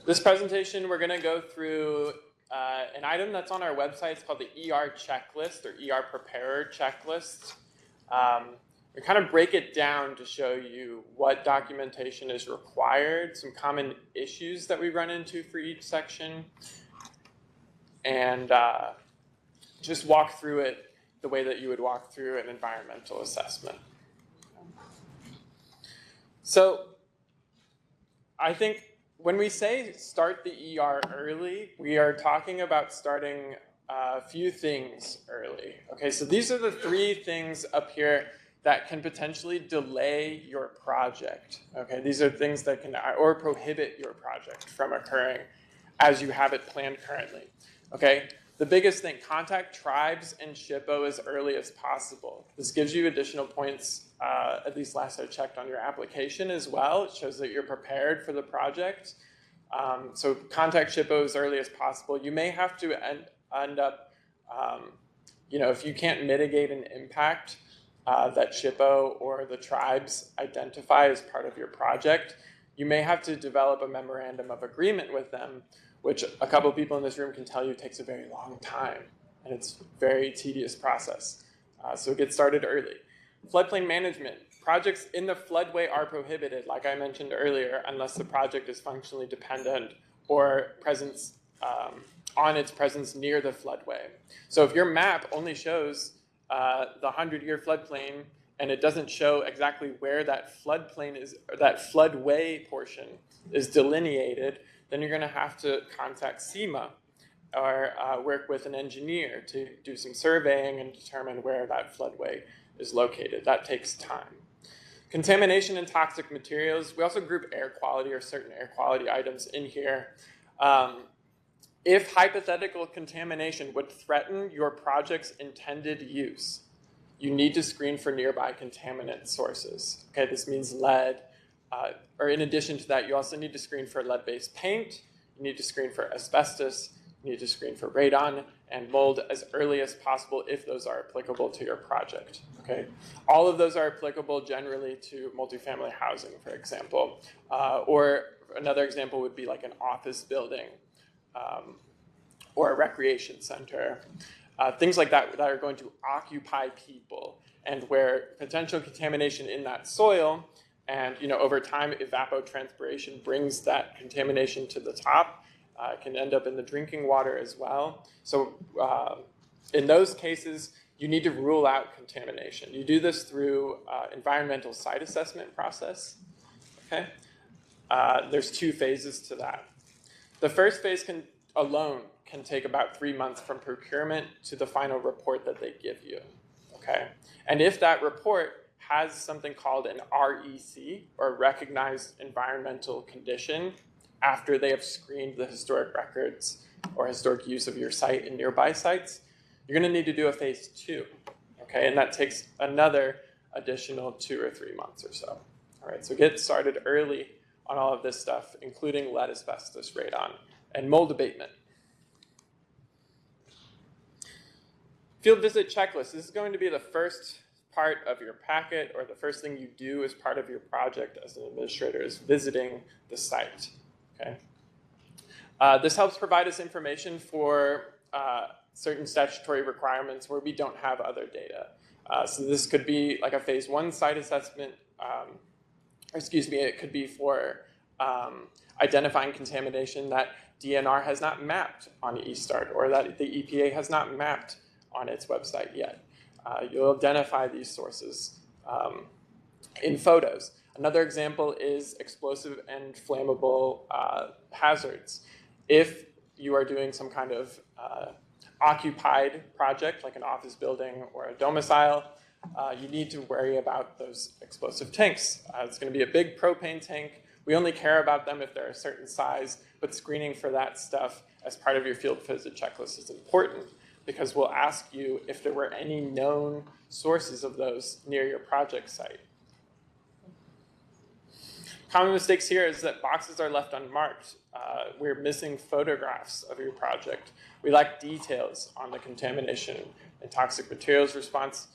This presentation, we're going to go through an item that's on our website. It's called the ER Checklist or ER Preparer Checklist. We kind of break it down to show you what documentation is required, some common issues that we run into for each section, and just walk through it the way that you would walk through an environmental assessment. So I think when we say start the ER early, we are talking about starting a few things early. Okay, so these are the three things up here that can potentially delay your project. Okay, these are things that can or prohibit your project from occurring as you have it planned currently. Okay, the biggest thing, contact tribes and SHPO as early as possible. This gives you additional points, at least last I checked, on your application as well. It shows that you're prepared for the project. So contact SHPO as early as possible. You may have to end up, if you can't mitigate an impact that SHPO or the tribes identify as part of your project, you may have to develop a memorandum of agreement with them, which a couple of people in this room can tell you takes a very long time, and it's a very tedious process. So get started early. Floodplain management. Projects in the floodway are prohibited, like I mentioned earlier, unless the project is functionally dependent or presence on its presence near the floodway. So if your map only shows the 100-year floodplain and it doesn't show exactly where that floodplain is, or that floodway portion is delineated, then you're going to have to contact SEMA or work with an engineer to do some surveying and determine where that floodway is located. That takes time. Contamination and toxic materials. We also group air quality or certain air quality items in here. If hypothetical contamination would threaten your project's intended use, you need to screen for nearby contaminant sources. Okay, this means lead, or in addition to that, you also need to screen for lead-based paint, you need to screen for asbestos, you need to screen for radon and mold as early as possible if those are applicable to your project. Okay, all of those are applicable generally to multifamily housing, for example, or another example would be like an office building or a recreation center, things like that that are going to occupy people and where potential contamination in that soil and over time evapotranspiration brings that contamination to the top. It can end up in the drinking water as well. So in those cases, you need to rule out contamination. You do this through environmental site assessment process. Okay, there's two phases to that. The first phase alone can take about 3 months from procurement to the final report that they give you. Okay, and if that report has something called an REC, or recognized environmental condition, after they have screened the historic records or historic use of your site and nearby sites, you're going to need to do a phase 2, okay? And that takes another additional 2 or 3 months or so. All right, so get started early on all of this stuff, including lead, asbestos, radon, and mold abatement. Field visit checklist. This is going to be the first part of your packet, or the first thing you do as part of your project as an administrator is visiting the site. Okay. This helps provide us information for certain statutory requirements where we don't have other data. So this could be like a phase 1 site assessment, it could be for identifying contamination that DNR has not mapped on eStart or that the EPA has not mapped on its website yet. You'll identify these sources in photos. Another example is explosive and flammable hazards. If you are doing some kind of occupied project, like an office building or a domicile, you need to worry about those explosive tanks. It's going to be a big propane tank. We only care about them if they're a certain size, but screening for that stuff as part of your field visit checklist is important because we'll ask you if there were any known sources of those near your project site. Common mistakes here is that boxes are left unmarked. We're missing photographs of your project. We lack details on the contamination and toxic materials response.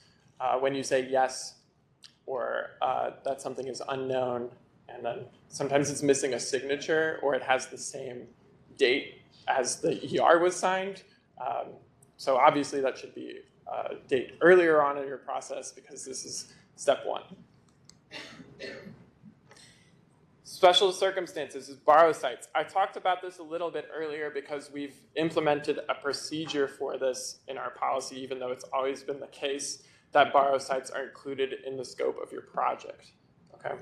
When you say yes or that something is unknown, and then sometimes it's missing a signature or it has the same date as the ER was signed. So obviously that should be a date earlier on in your process because this is step 1. Special circumstances is borrow sites. I talked about this a little bit earlier because we've implemented a procedure for this in our policy, even though it's always been the case that borrow sites are included in the scope of your project. Okay?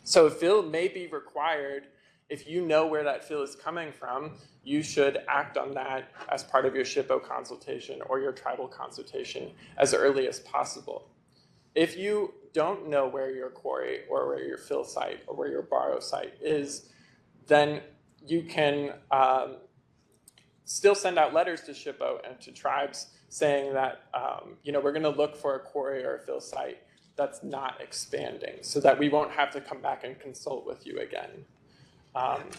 So a fill may be required. If you know where that fill is coming from, you should act on that as part of your SHPO consultation or your tribal consultation as early as possible. If you don't know where your quarry or where your fill site or where your borrow site is, then you can still send out letters to SHPO and to tribes saying that we're going to look for a quarry or a fill site that's not expanding so that we won't have to come back and consult with you again.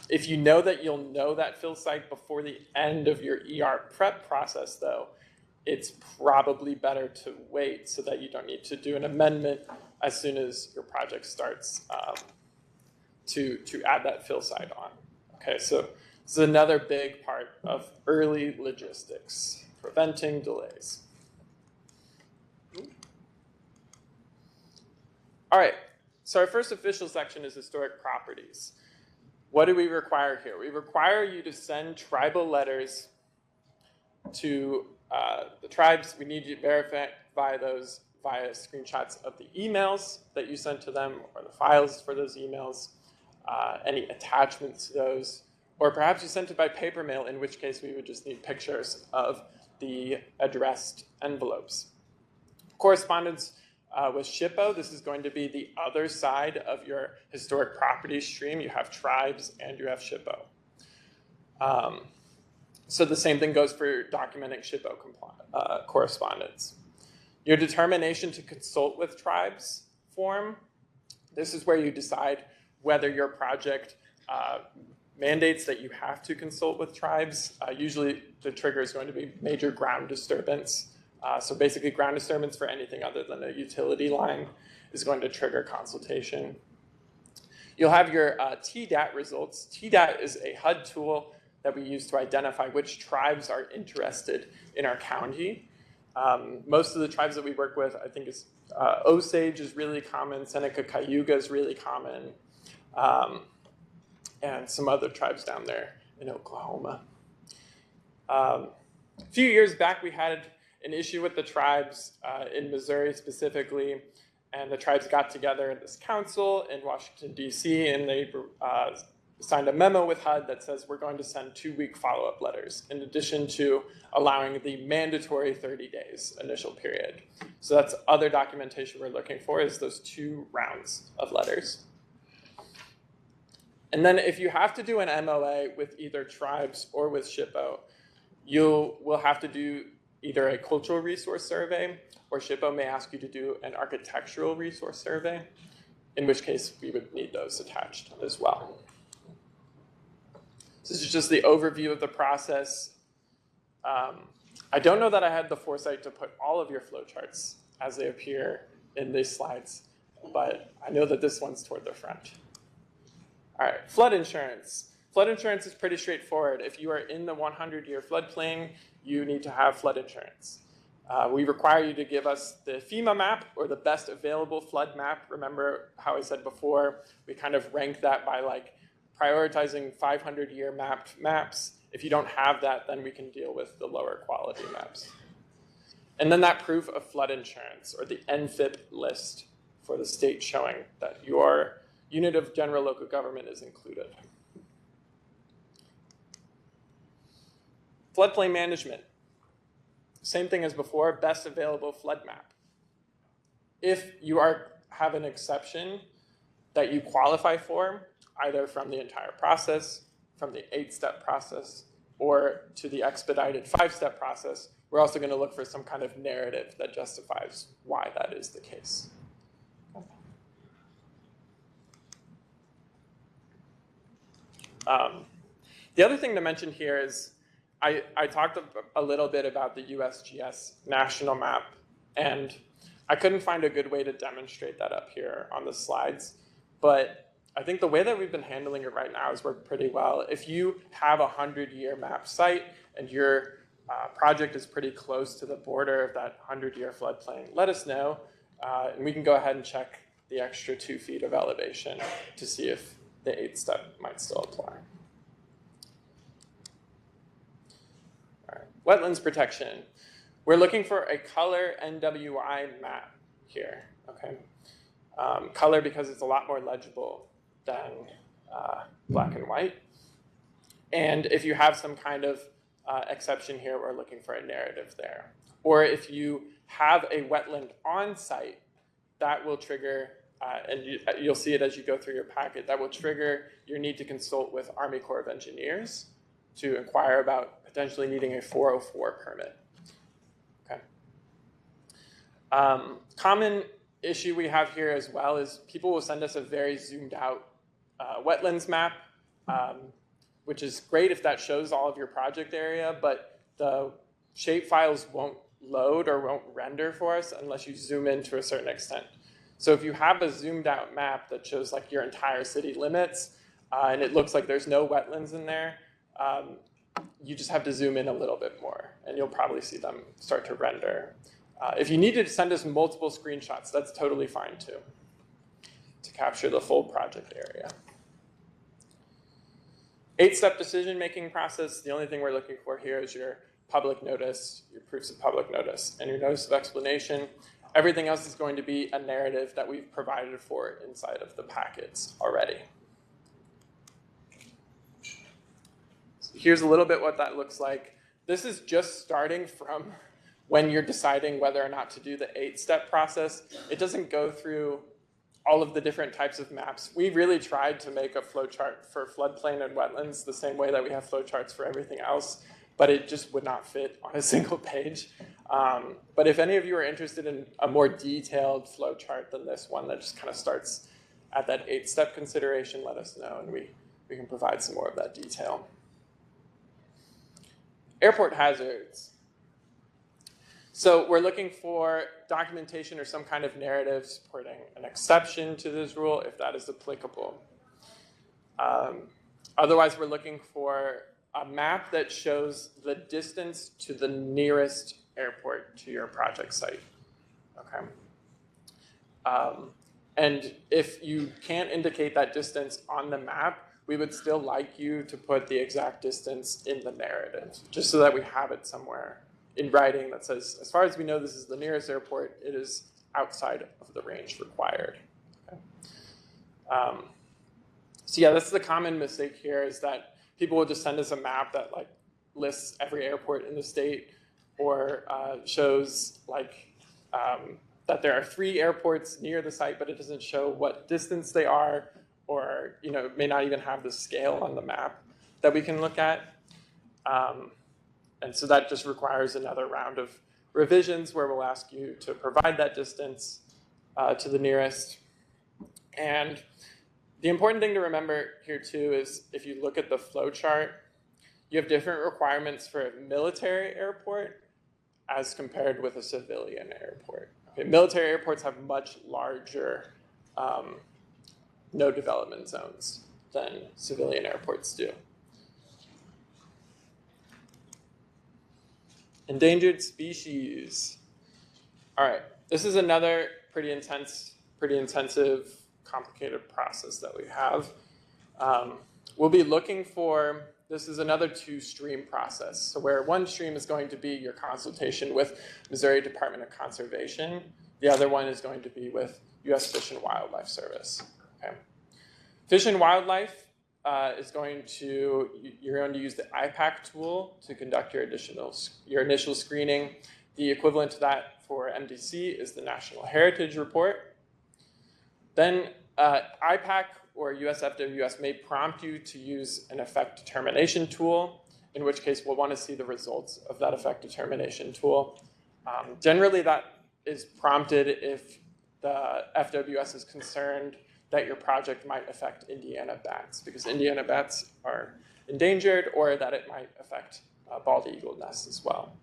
If you know that you'll know that fill site before the end of your ER prep process, though, it's probably better to wait so that you don't need to do an amendment as soon as your project starts to add that fill site on. Okay, so this is another big part of early logistics, preventing delays. All right, so our first official section is historic properties. What do we require here? We require you to send tribal letters to the tribes. We need you to verify those via screenshots of the emails that you sent to them or the files for those emails, any attachments to those, or perhaps you sent it by paper mail, in which case we would just need pictures of the addressed envelopes. Correspondence with SHPO, this is going to be the other side of your historic property stream. You have tribes and you have SHPO. So the same thing goes for documenting SHPO correspondence. Your determination to consult with tribes form, this is where you decide whether your project mandates that you have to consult with tribes. Usually the trigger is going to be major ground disturbance. So basically ground disturbance for anything other than a utility line is going to trigger consultation. You'll have your TDAT results. TDAT is a HUD tool that we use to identify which tribes are interested in our county. Most of the tribes that we work with, I think, is Osage is really common, Seneca Cayuga is really common, and some other tribes down there in Oklahoma. A few years back, we had an issue with the tribes in Missouri specifically, and the tribes got together in this council in Washington, D.C., and they signed a memo with HUD that says we're going to send 2-week follow-up letters in addition to allowing the mandatory 30 days initial period. So that's other documentation we're looking for is those 2 rounds of letters. And then if you have to do an MOA with either tribes or with SHPO, you will have to do either a cultural resource survey or SHPO may ask you to do an architectural resource survey, in which case we would need those attached as well. This is just the overview of the process. I don't know that I had the foresight to put all of your flowcharts as they appear in these slides, but I know that this one's toward the front. All right, flood insurance. Flood insurance is pretty straightforward. If you are in the 100-year floodplain, you need to have flood insurance. We require you to give us the FEMA map or the best available flood map. Remember how I said before, we kind of rank that by like prioritizing 500-year mapped maps. If you don't have that, then we can deal with the lower quality maps. And then that proof of flood insurance, or the NFIP list for the state showing that your unit of general local government is included. Floodplain management. Same thing as before, best available flood map. If you have an exception that you qualify for, either from the entire process, from the 8-step process, or to the expedited 5-step process, we're also going to look for some kind of narrative that justifies why that is the case. The other thing to mention here is I talked a little bit about the USGS national map, and I couldn't find a good way to demonstrate that up here on the slides, but I think the way that we've been handling it right now has worked pretty well. If you have a 100-year map site and your project is pretty close to the border of that 100-year floodplain, let us know, and we can go ahead and check the extra 2 feet of elevation to see if the 8-step might still apply. All right. Wetlands protection. We're looking for a color NWI map here. Okay. Color because it's a lot more legible than black and white. And if you have some kind of exception here, we're looking for a narrative there. Or if you have a wetland on site, that will trigger, and you'll see it as you go through your packet, that will trigger your need to consult with Army Corps of Engineers to inquire about potentially needing a 404 permit. Okay. Common issue we have here as well is people will send us a very zoomed out wetlands map, which is great if that shows all of your project area, but the shape files won't load or won't render for us unless you zoom in to a certain extent. So if you have a zoomed out map that shows like your entire city limits, and it looks like there's no wetlands in there, you just have to zoom in a little bit more, and you'll probably see them start to render. If you needed to send us multiple screenshots, that's totally fine too, to capture the full project area. 8-step decision-making process, the only thing we're looking for here is your public notice, your proofs of public notice, and your notice of explanation. Everything else is going to be a narrative that we've provided for inside of the packets already. So here's a little bit what that looks like. This is just starting from when you're deciding whether or not to do the 8-step process. It doesn't go through all of the different types of maps. We really tried to make a flowchart for floodplain and wetlands the same way that we have flowcharts for everything else, but it just would not fit on a single page. But if any of you are interested in a more detailed flowchart than this one that just kind of starts at that 8-step consideration, let us know, and we can provide some more of that detail. Airport hazards. So we're looking for documentation or some kind of narrative supporting an exception to this rule, if that is applicable. Otherwise, we're looking for a map that shows the distance to the nearest airport to your project site. Okay. And if you can't indicate that distance on the map, we would still like you to put the exact distance in the narrative, just so that we have it somewhere in writing that says, as far as we know, this is the nearest airport, it is outside of the range required. Okay. So yeah, that's the common mistake here, is that people will just send us a map that like lists every airport in the state, or shows like that there are 3 airports near the site, but it doesn't show what distance they are, or it may not even have the scale on the map that we can look at. And so that just requires another round of revisions where we'll ask you to provide that distance to the nearest. And the important thing to remember here too is if you look at the flow chart, you have different requirements for a military airport as compared with a civilian airport. Okay, military airports have much larger no development zones than civilian airports do. Endangered species. All right, this is another pretty intensive, complicated process that we have. We'll be looking for, this is another 2-stream process. So where one stream is going to be your consultation with Missouri Department of Conservation. The other one is going to be with U.S. Fish and Wildlife Service. Okay. Fish and Wildlife you're going to use the IPAC tool to conduct your initial screening. The equivalent to that for MDC is the National Heritage Report. Then IPAC or USFWS may prompt you to use an effect determination tool, in which case we'll want to see the results of that effect determination tool. Generally, that is prompted if the FWS is concerned that your project might affect Indiana bats, because Indiana bats are endangered, or that it might affect bald eagle nests as well.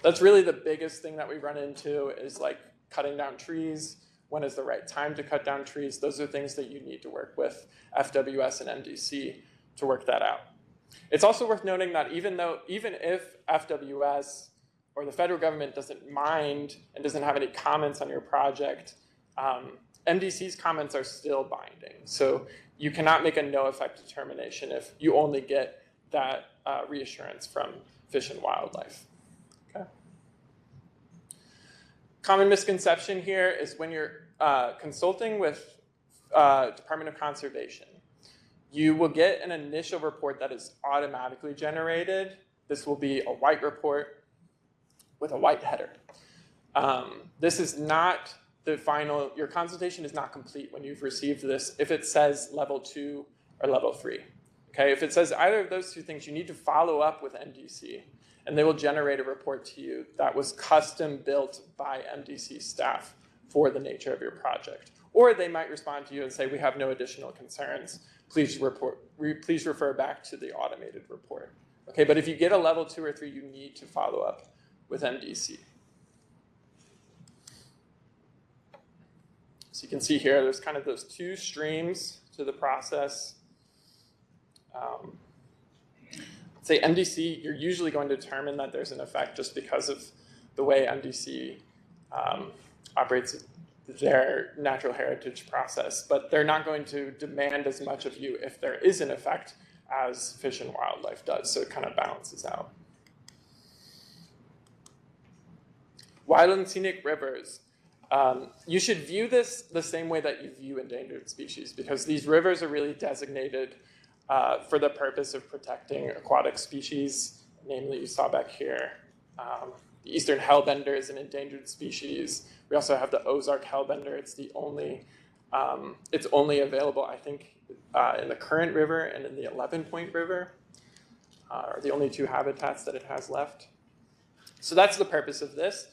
That's really the biggest thing that we run into, is like cutting down trees when is the right time to cut down trees. Those are things that you need to work with FWS and MDC to work that out. It's also worth noting that even if FWS or the federal government doesn't mind and doesn't have any comments on your project, MDC's comments are still binding. So you cannot make a no effect determination if you only get that reassurance from Fish and Wildlife. Okay. Common misconception here is when you're consulting with Department of Conservation, you will get an initial report that is automatically generated. This will be a white report with a white header. This is not the final, your consultation is not complete when you've received this if it says level 2 or level 3. Okay, if it says either of those two things, you need to follow up with MDC, and they will generate a report to you that was custom built by MDC staff for the nature of your project. Or they might respond to you and say, we have no additional concerns. Please refer back to the automated report. Okay, but if you get a level 2 or 3, you need to follow up with MDC. So you can see here, there's kind of those two streams to the process. Say MDC, you're usually going to determine that there's an effect just because of the way MDC operates their natural heritage process, but they're not going to demand as much of you if there is an effect as Fish and Wildlife does, so it kind of balances out. Wild and scenic rivers. You should view this the same way that you view endangered species, because these rivers are really designated for the purpose of protecting aquatic species. Namely, you saw back here, the eastern hellbender is an endangered species. We also have the Ozark hellbender. It's only available, I think, in the Current River and in the 11-Point River, are the only two habitats that it has left. So that's the purpose of this.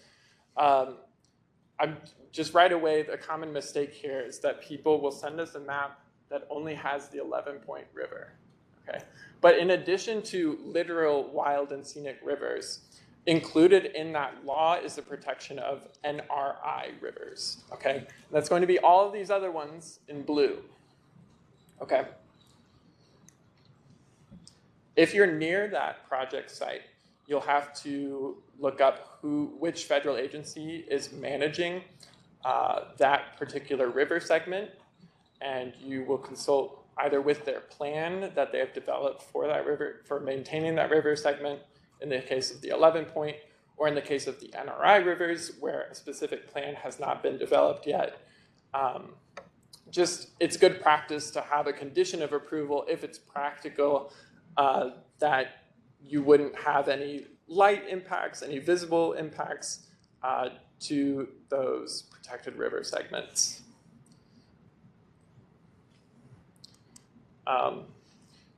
I'm just right away, the common mistake here is that people will send us a map that only has the 11-Point River. Okay? But in addition to literal wild and scenic rivers, included in that law is the protection of NRI rivers. Okay? And that's going to be all of these other ones in blue. Okay? If you're near that project site, you'll have to look up which federal agency is managing that particular river segment, and you will consult either with their plan that they have developed for that river, for maintaining that river segment, in the case of the 11-Point, or in the case of the NRI rivers, where a specific plan has not been developed yet. It's good practice to have a condition of approval if it's practical, that you wouldn't have any light impacts, any visible impacts to those protected river segments.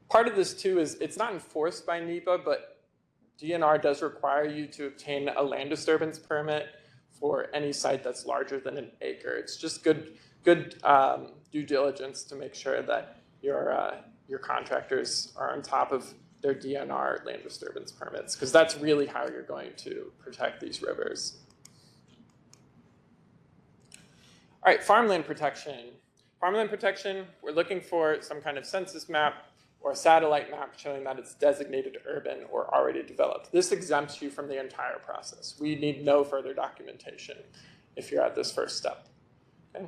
Part of this too is it's not enforced by NEPA, but DNR does require you to obtain a land disturbance permit for any site that's larger than an acre. It's just good due diligence to make sure that your contractors are on top of their DNR land disturbance permits, because that's really how you're going to protect these rivers. All right, farmland protection. Farmland protection, we're looking for some kind of census map or a satellite map showing that it's designated urban or already developed. This exempts you from the entire process. We need no further documentation if you're at this first step. Okay?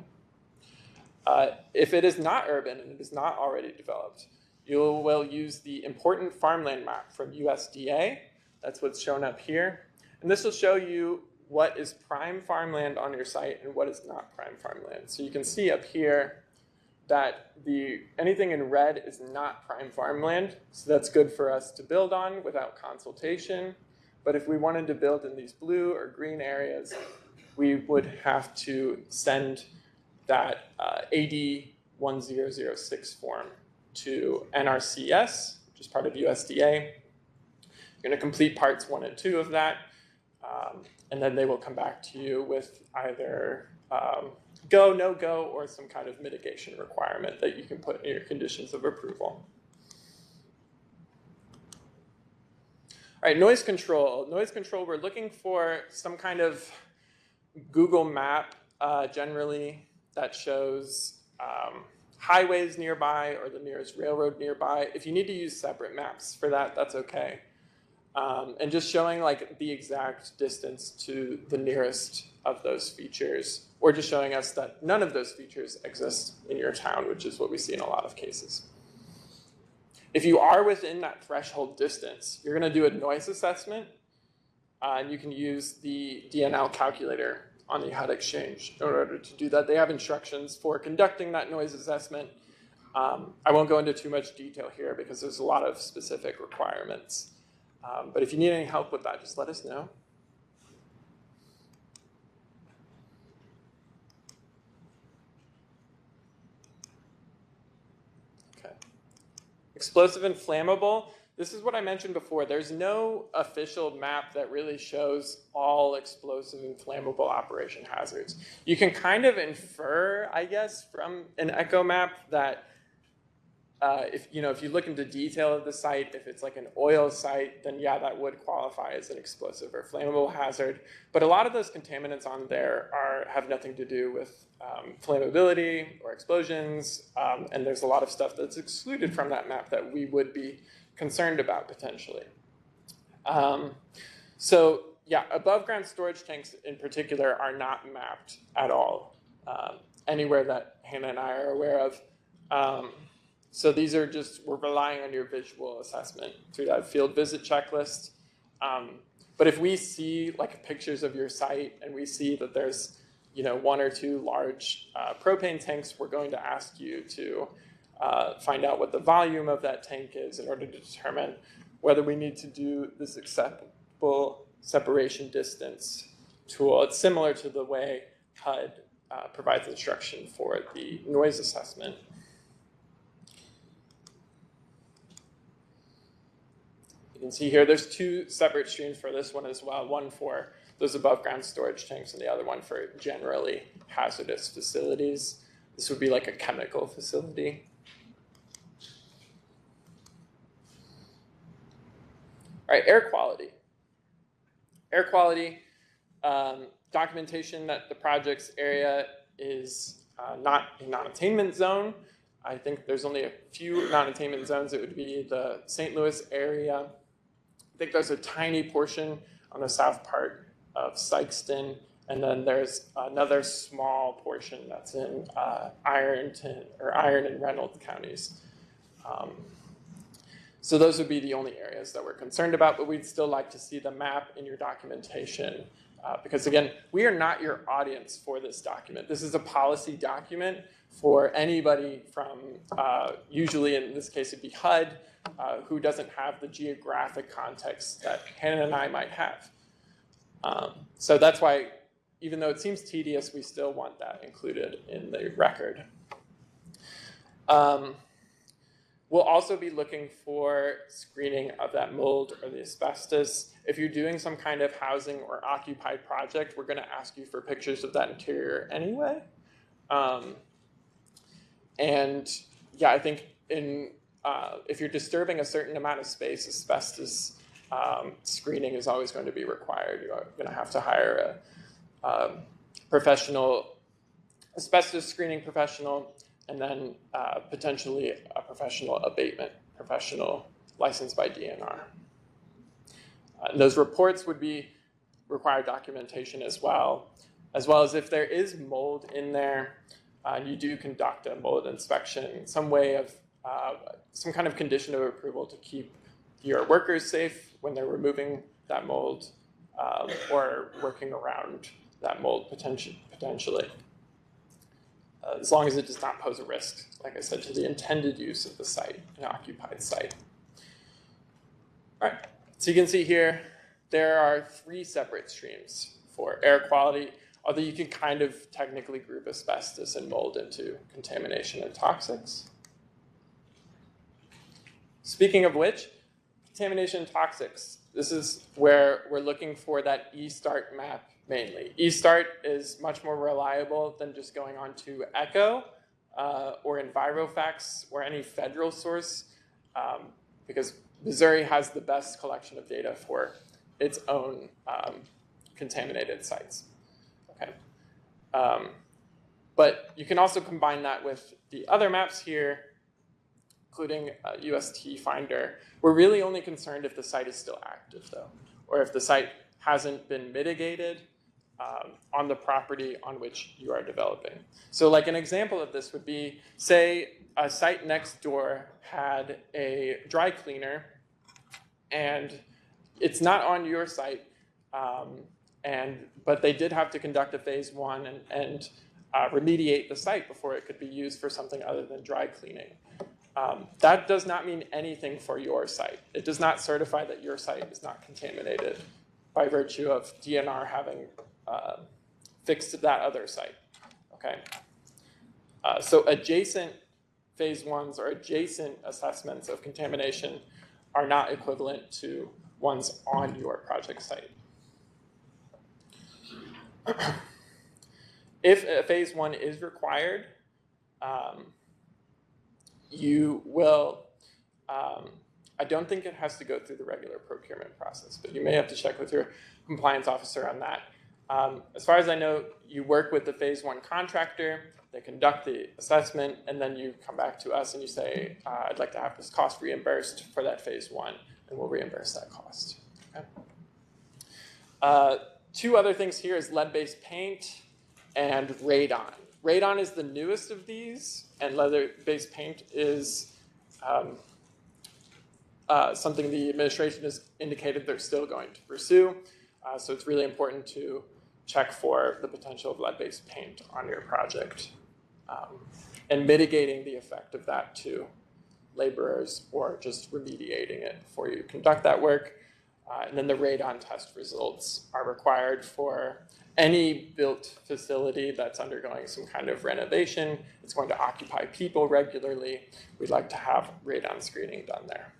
If it is not urban and it is not already developed, you will use the important farmland map from USDA. That's what's shown up here. And this will show you what is prime farmland on your site and what is not prime farmland. So you can see up here that anything in red is not prime farmland. So that's good for us to build on without consultation. But if we wanted to build in these blue or green areas, we would have to send that AD 1006 form to NRCS, which is part of USDA. You're going to complete parts 1 and 2 of that, and then they will come back to you with either go, no go, or some kind of mitigation requirement that you can put in your conditions of approval. All right, noise control. Noise control, we're looking for some kind of Google map generally that shows highways nearby or the nearest railroad nearby. If you need to use separate maps for that, that's okay. And just showing like the exact distance to the nearest of those features, or just showing us that none of those features exist in your town, which is what we see in a lot of cases. If you are within that threshold distance, you're going to do a noise assessment, and you can use the DNL calculator on the HUD Exchange in order to do that. They have instructions for conducting that noise assessment. I won't go into too much detail here because there's a lot of specific requirements. But if you need any help with that, just let us know. Okay. Explosive and flammable. This is what I mentioned before. There's no official map that really shows all explosive and flammable operation hazards. You can kind of infer, I guess, from an echo map that if you look into detail of the site, if it's like an oil site, then yeah, that would qualify as an explosive or flammable hazard. But a lot of those contaminants on there have nothing to do with flammability or explosions, and there's a lot of stuff that's excluded from that map that we would be concerned about potentially. So yeah, above ground storage tanks in particular are not mapped at all anywhere that Hannah and I are aware of. So these are just, we're relying on your visual assessment through that field visit checklist. But if we see like pictures of your site and we see that there's one or two large propane tanks, we're going to ask you to find out what the volume of that tank is in order to determine whether we need to do this acceptable separation distance tool. It's similar to the way HUD provides instruction for the noise assessment. You can see here there's two separate streams for this one as well, one for those above ground storage tanks and the other one for generally hazardous facilities. This would be like a chemical facility. All right, air quality. Air quality, documentation that the project's area is not a non-attainment zone. I think there's only a few non-attainment zones. It would be the St. Louis area. I think there's a tiny portion on the south part of Sykeston, and then there's another small portion that's in Iron and Reynolds counties. So those would be the only areas that we're concerned about, but we'd still like to see the map in your documentation because again, we are not your audience for this document. This is a policy document for anybody from, usually in this case it'd be HUD, who doesn't have the geographic context that Hannah and I might have. So that's why, even though it seems tedious, we still want that included in the record. We'll also be looking for screening of that mold or the asbestos. If you're doing some kind of housing or occupied project, we're gonna ask you for pictures of that interior anyway. And yeah, I think if you're disturbing a certain amount of space, asbestos screening is always going to be required. You're gonna have to hire a professional, asbestos screening professional, and then potentially a professional abatement professional licensed by DNR. And those reports would be required documentation as well as if there is mold in there, you do conduct a mold inspection, some way of, some kind of condition of approval to keep your workers safe when they're removing that mold or working around that mold potentially. As long as it does not pose a risk, like I said, to the intended use of the site, an occupied site. All right, so you can see here, there are 3 separate streams for air quality, although you can kind of technically group asbestos and mold into contamination and toxics. Speaking of which, contamination and toxics. This is where we're looking for that eStart map mainly. eStart is much more reliable than just going on to ECHO or EnviroFacts or any federal source because Missouri has the best collection of data for its own contaminated sites. Okay. But you can also combine that with the other maps here, including UST Finder. We're really only concerned if the site is still active, though, or if the site hasn't been mitigated on the property on which you are developing. So like an example of this would be, say a site next door had a dry cleaner and it's not on your site, but they did have to conduct a phase 1 and remediate the site before it could be used for something other than dry cleaning. That does not mean anything for your site. It does not certify that your site is not contaminated by virtue of DNR having fixed that other site. Okay. So adjacent phase 1s or adjacent assessments of contamination are not equivalent to ones on your project site. If a phase 1 is required, you will, I don't think it has to go through the regular procurement process, but you may have to check with your compliance officer on that. As far as I know, you work with the phase 1 contractor, they conduct the assessment, and then you come back to us and you say, I'd like to have this cost reimbursed for that phase 1, and we'll reimburse that cost. Okay. 2 other things here is lead-based paint and radon. Radon is the newest of these, and lead-based paint is something the administration has indicated they're still going to pursue. So it's really important to check for the potential of lead-based paint on your project and mitigating the effect of that to laborers or just remediating it before you conduct that work. And then the radon test results are required for any built facility that's undergoing some kind of renovation. It's going to occupy people regularly. We'd like to have radon screening done there.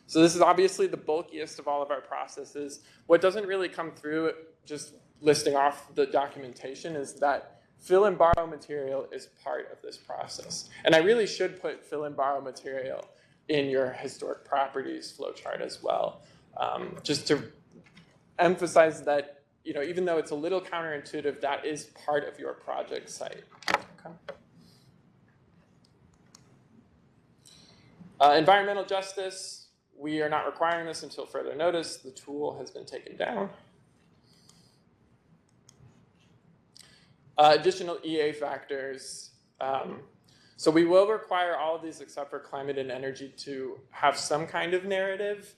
So this is obviously the bulkiest of all of our processes. What doesn't really come through, just listing off the documentation, is that fill and borrow material is part of this process. And I really should put fill and borrow material in your historic properties flowchart as well, just to emphasize that, you know, even though it's a little counterintuitive, that is part of your project site. Okay. Environmental justice, we are not requiring this until further notice. The tool has been taken down. Additional EA factors. So we will require all of these except for climate and energy to have some kind of narrative,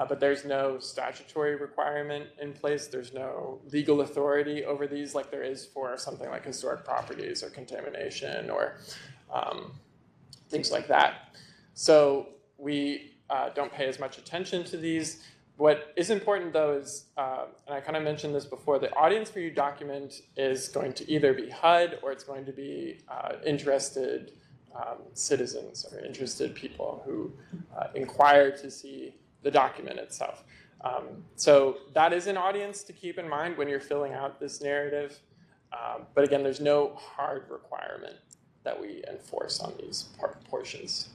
but there's no statutory requirement in place. There's no legal authority over these like there is for something like historic properties or contamination or things like that. So we don't pay as much attention to these. What is important though is, and I kind of mentioned this before, the audience for your document is going to either be HUD or it's going to be interested citizens or interested people who inquire to see the document itself. So that is an audience to keep in mind when you're filling out this narrative. But again, there's no hard requirement that we enforce on these portions.